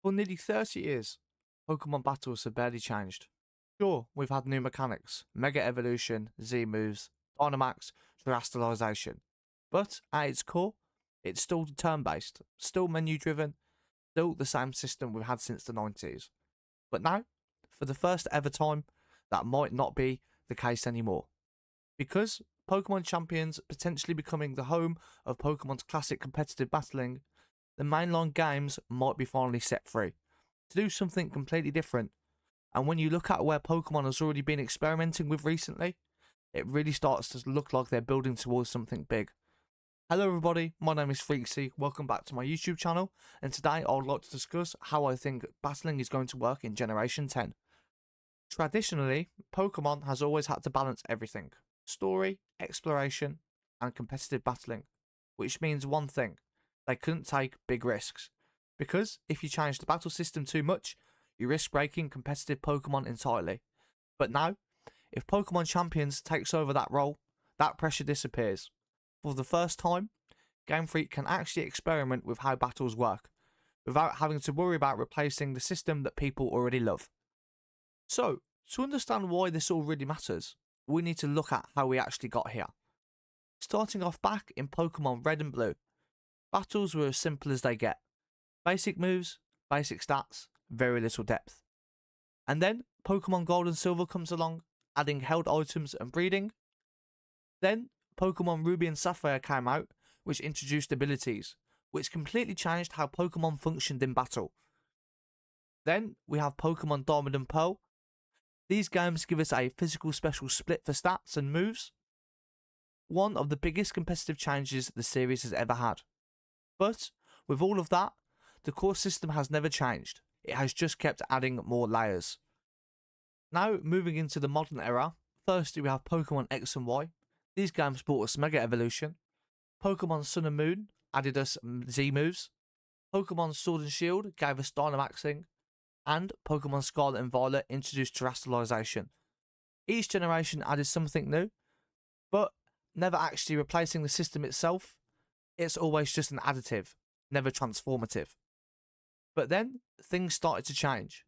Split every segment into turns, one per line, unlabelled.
For nearly 30 years, Pokemon battles have barely changed. Sure, we've had new mechanics, Mega Evolution, Z moves, Dynamax, Terastallization. But at its core, it's still turn based, still menu driven, still the same system we've had since the 90s. But now, for the first ever time, that might not be the case anymore. Because Pokemon Champions potentially becoming the home of Pokemon's classic competitive battling, the mainline games might be finally set free to do something completely different. And when you look at where Pokemon has already been experimenting with recently, it really starts to look like they're building towards something big. Hello everybody, my name is Freaksy, welcome back to my YouTube channel, and today I would like to discuss how I think battling is going to work in Generation 10. Traditionally, Pokemon has always had to balance everything: story, exploration, and competitive battling, which means one thing: they couldn't take big risks. Because if you change the battle system too much, you risk breaking competitive Pokemon entirely. But now, if Pokemon Champions takes over that role, that pressure disappears. For the first time, Game Freak can actually experiment with how battles work, without having to worry about replacing the system that people already love. So, to understand why this all really matters, we need to look at how we actually got here. Starting off back in Pokemon Red and Blue, battles were as simple as they get. Basic moves, basic stats, very little depth. And then Pokemon Gold and Silver comes along, adding held items and breeding. Then Pokemon Ruby and Sapphire came out, which introduced abilities, which completely changed how Pokemon functioned in battle. Then we have Pokemon Diamond and Pearl. These games give us a physical special split for stats and moves, one of the biggest competitive changes the series has ever had. But with all of that, the core system has never changed. It has just kept adding more layers. Now moving into the modern era, firstly we have Pokemon X and Y. These games brought us Mega Evolution. Pokemon Sun and Moon added us Z moves. Pokemon Sword and Shield gave us Dynamaxing. And Pokemon Scarlet and Violet introduced Terastallization. Each generation added something new, but never actually replacing the system itself. It's always just an additive, never transformative. But then, things started to change.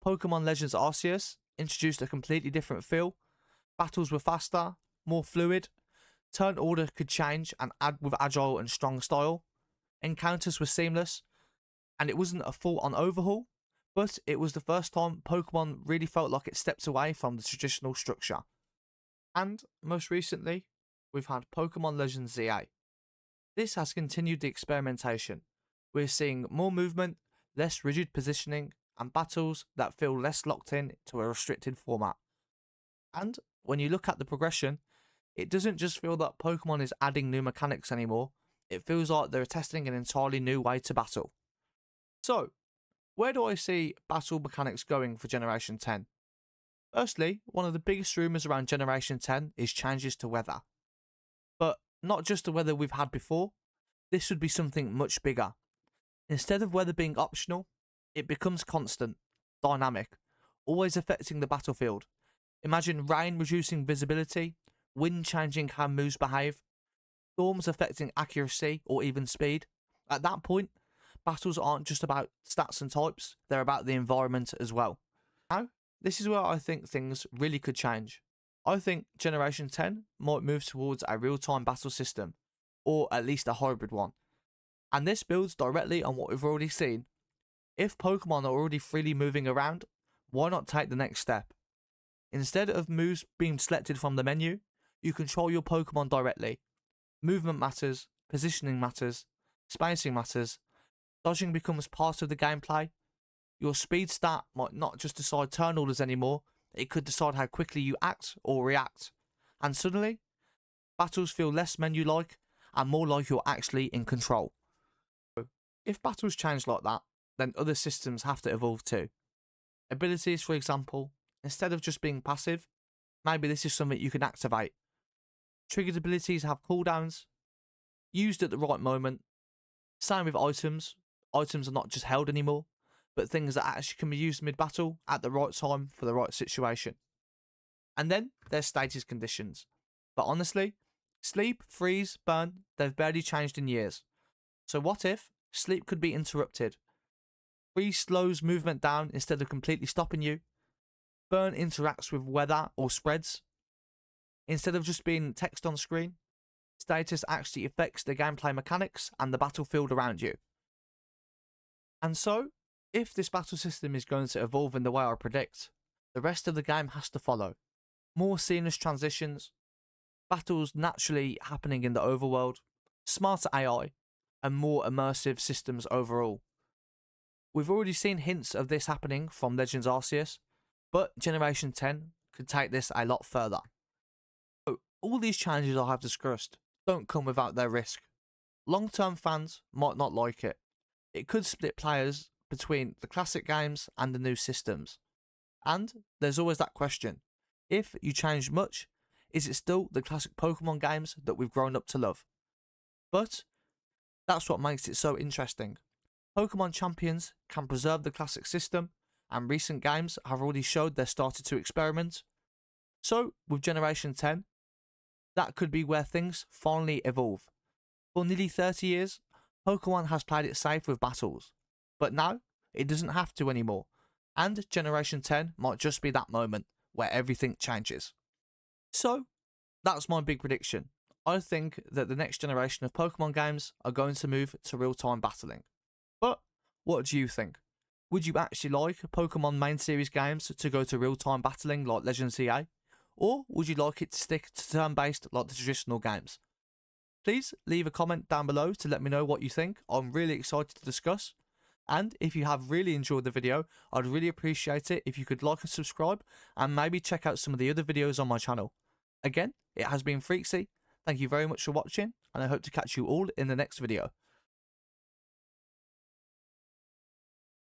Pokemon Legends Arceus introduced a completely different feel. Battles were faster, more fluid. Turn order could change and add with agile and strong style. Encounters were seamless, and it wasn't a full-on overhaul, but it was the first time Pokemon really felt like it stepped away from the traditional structure. And most recently, we've had Pokemon Legends ZA. This has continued the experimentation. We're seeing more movement, less rigid positioning, and battles that feel less locked in to a restricted format. And when you look at the progression, it doesn't just feel that Pokemon is adding new mechanics anymore, it feels like they're testing an entirely new way to battle. So, where do I see battle mechanics going for Generation 10? Firstly, one of the biggest rumours around Generation 10 is changes to weather. But not just the weather we've had before, this would be something much bigger. Instead of weather being optional, it becomes constant, dynamic, always affecting the battlefield. Imagine rain reducing visibility, wind changing how moves behave, storms affecting accuracy or even speed. At that point, battles aren't just about stats and types, they're about the environment as well. Now, this is where I think things really could change. I think Generation 10 might move towards a real-time battle system, or at least a hybrid one. And this builds directly on what we've already seen. If Pokemon are already freely moving around, why not take the next step? Instead of moves being selected from the menu, you control your Pokemon directly. Movement matters, positioning matters, spacing matters. Dodging becomes part of the gameplay. Your speed stat might not just decide turn orders anymore, it could decide how quickly you act or react. And suddenly, battles feel less menu-like and more like you're actually in control. If battles change like that, then other systems have to evolve too. Abilities, for example, instead of just being passive, maybe this is something you can activate. Triggered abilities have cooldowns, used at the right moment. Same with items. Items are not just held anymore, but things that actually can be used mid-battle at the right time for the right situation. And then there's status conditions. But honestly, sleep, freeze, burn, they've barely changed in years. So what if sleep could be interrupted? Freeze slows movement down instead of completely stopping you. Burn interacts with weather or spreads. Instead of just being text on screen, status actually affects the gameplay mechanics and the battlefield around you. And so, if this battle system is going to evolve in the way I predict, the rest of the game has to follow. More seamless transitions, battles naturally happening in the overworld, smarter AI, and more immersive systems overall. We've already seen hints of this happening from Legends Arceus, but Generation 10 could take this a lot further. So, all these changes I have discussed don't come without their risk. Long-term fans might not like it. It could split players between the classic games and the new systems. And there's always that question. If you change much, is it still the classic Pokemon games that we've grown up to love? But that's what makes it so interesting. Pokémon Champions can preserve the classic system, and recent games have already showed they're started to experiment. So, with Generation 10, that could be where things finally evolve. For nearly 30 years, Pokemon has played it safe with battles, but now it doesn't have to anymore, and Generation 10 might just be that moment where everything changes. So, that's my big prediction. I think that the next generation of Pokemon games are going to move to real-time battling. But what do you think? Would you actually like Pokemon main series games to go to real-time battling like Legends EA? Or would you like it to stick to turn-based like the traditional games? Please leave a comment down below to let me know what you think. I'm really excited to discuss. And if you have really enjoyed the video, I'd really appreciate it if you could like and subscribe and maybe check out some of the other videos on my channel. Again, it has been Freaksy. Thank you very much for watching, and I hope to catch you all in the next video.